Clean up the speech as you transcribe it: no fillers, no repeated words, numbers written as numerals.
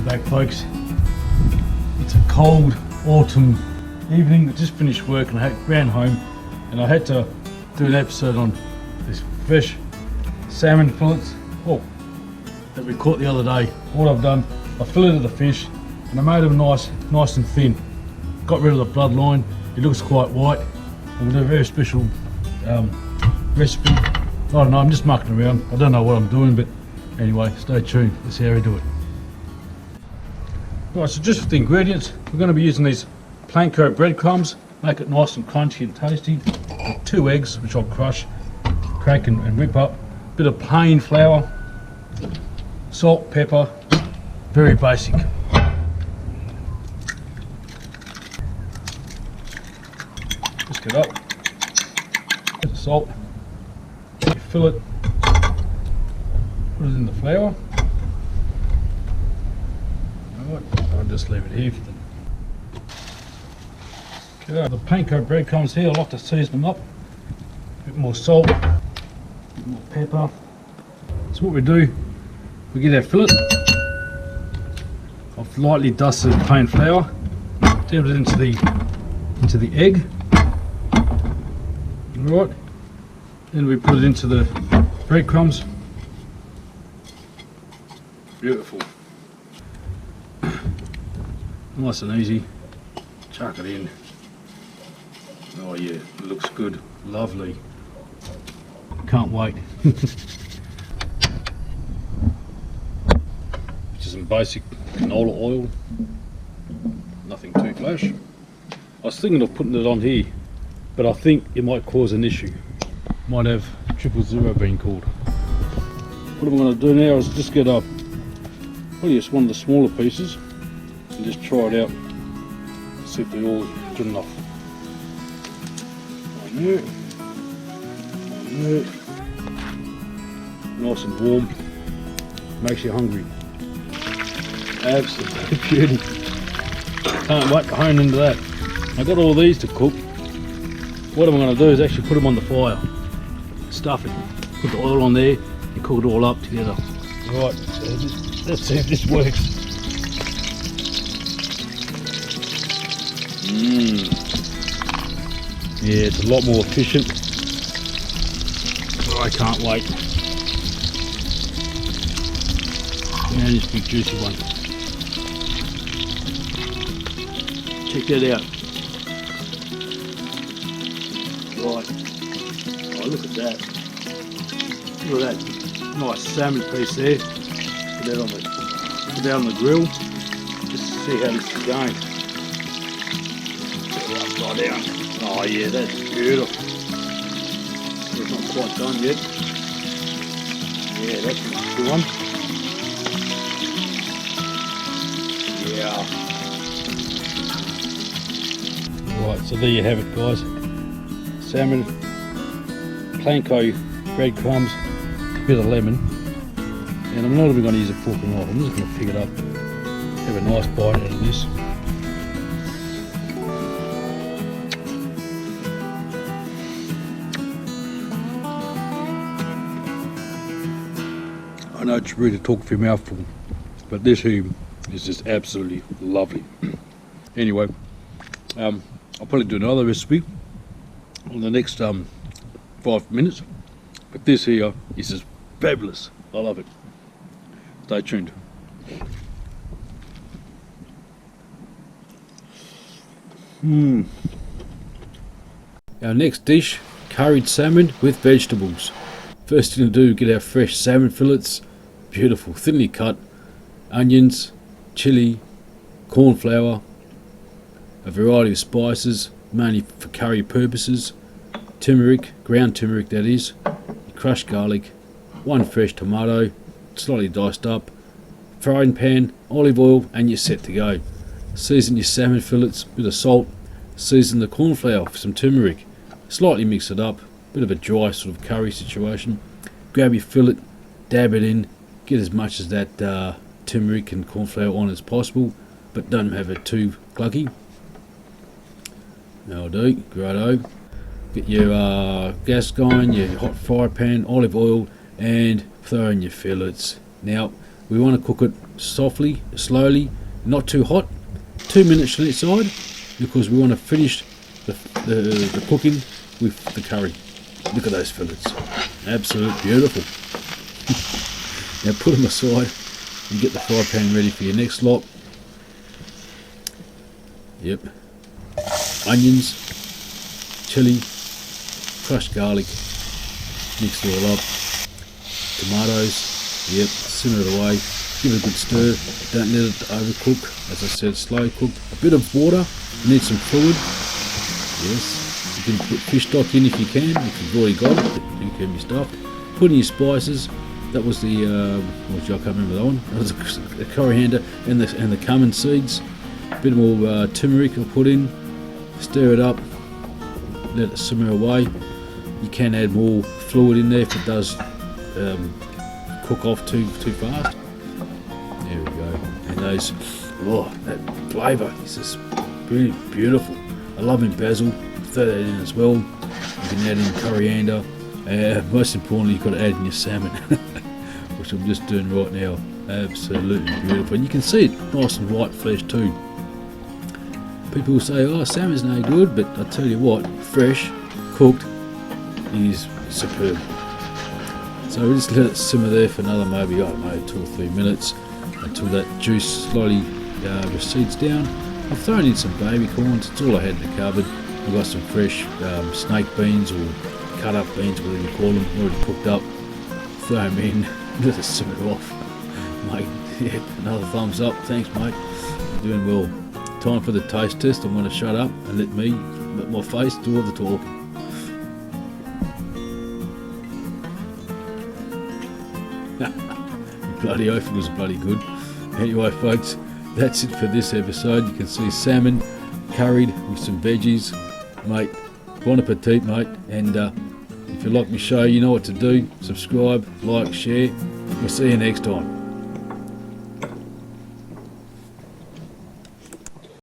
back, folks. It's a cold autumn evening. I just finished work and I ran home and I had to do an episode on this fresh salmon fillets that we caught the other day. What I've done, I filleted the fish and I made them nice and thin. Got rid of the bloodline. It looks quite white. I'm going to do a very special recipe. I don't know, I'm just mucking around. I don't know what I'm doing, but anyway, stay tuned. Let's see how we do it. Right, so just for the ingredients, we're going to be using these Panko breadcrumbs. Make it nice and crunchy and tasty. 2 eggs, which I'll crack and whip up. Bit of plain flour, salt, pepper, very basic. Whisk it up. Bit of salt. Fill it. Put it in the flour. Alright, I'll just leave it here. Okay, the Panko breadcrumbs here, I like to season them up. A bit more salt, a bit more pepper. So what we do, we get our fillet. I've lightly dusted plain flour, dip it into the egg. Alright, then we put it into the breadcrumbs. Beautiful. Nice and easy. Chuck it in. Oh yeah, it looks good. Lovely. Can't wait. Just some basic canola oil. Nothing too flash. I was thinking of putting it on here, but I think it might cause an issue. Might have 000 being called. What I'm going to do now is just get up probably just one of the smaller pieces and just try it out, see if they're all good enough. One there. Nice and warm, makes you hungry. Absolute beauty. Can't wait to hone into that. I've got all these to cook. What I'm going to do is actually put them on the fire, stuff it, put the oil on there and cook it all up together. Right, let's see if this works. Yeah, it's a lot more efficient. Oh, I can't wait. Now this big juicy one. Check that out. Right. Oh, look at that. Look at that nice salmon piece there. Put that on the grill. Just to see how this is going. Check it upside down. Oh yeah, that's beautiful. It's not quite done yet. Yeah, that's a good one. Yeah. Right, so there you have it, guys. Salmon, Panko breadcrumbs, a bit of lemon, and I'm not even going to use a fork and knife. I'm just going to pick it up, have a nice bite out of this. I know it's rude to talk for your mouthful, but this here is just absolutely lovely. Anyway, I'll probably do another recipe in the next 5 minutes, but this here is just fabulous. I love it. Stay tuned. Our next dish, curried salmon with vegetables. First thing to do, get our fresh salmon fillets, beautiful, thinly cut, onions, chilli, corn flour, a variety of spices, mainly for curry purposes, turmeric, ground turmeric that is, crushed garlic, 1 fresh tomato, slightly diced up, frying pan, olive oil, and you're set to go. Season your salmon fillets, bit of salt, season the corn flour with some turmeric, slightly mix it up, bit of a dry sort of curry situation. Grab your fillet, dab it in, get as much as that turmeric and corn flour on as possible, but don't have it too clunky. That'll do, righto. Get your gas going, your hot fry pan, olive oil, and throw in your fillets. Now, We want to cook it softly, slowly, not too hot. 2 minutes on each side, because we want to finish the cooking with the curry. Look at those fillets, absolutely beautiful. Now put them aside and get the fry pan ready for your next lot. Yep, onions, chilli, crushed garlic, mix it all up. Tomatoes, yep, simmer it away, give it a good stir, don't let it overcook. As I said, slow cook. A bit of water, you need some fluid. Yes, you can put fish stock in if you can, if you've already got it, but you can be stuffed. Put in your spices. That was the, I can't remember that one. That was the coriander and the cumin seeds. A bit more turmeric I'll put in. Stir it up, let it simmer away. You can add more fluid in there if it does cook off too fast. There we go. And those, that flavour is just really beautiful. I love in basil. Throw that in as well. You can add in coriander. Most importantly, you've got to add in your salmon, which I'm just doing right now. Absolutely beautiful. And you can see it nice and white flesh too. People will say, oh, salmon's no good, but I tell you what, fresh, cooked, is superb. So we just let it simmer there for another maybe, I don't know, 2 or 3 minutes until that juice slowly recedes down. I've thrown in some baby corns, it's all I had in the cupboard. I've got some fresh snake beans or cut up beans, whatever you call them, already cooked up. Throw them in, let it simmer off. Mate, yeah, another thumbs up, thanks mate, you're doing well. Time for the taste test. I'm going to shut up and let my face do all the talking. Bloody oath, it was bloody good. Anyway folks, that's it for this episode. You can see salmon curried with some veggies. Mate, bon appetit mate, and if you like my show, you know what to do. Subscribe, like, share. We'll see you next time.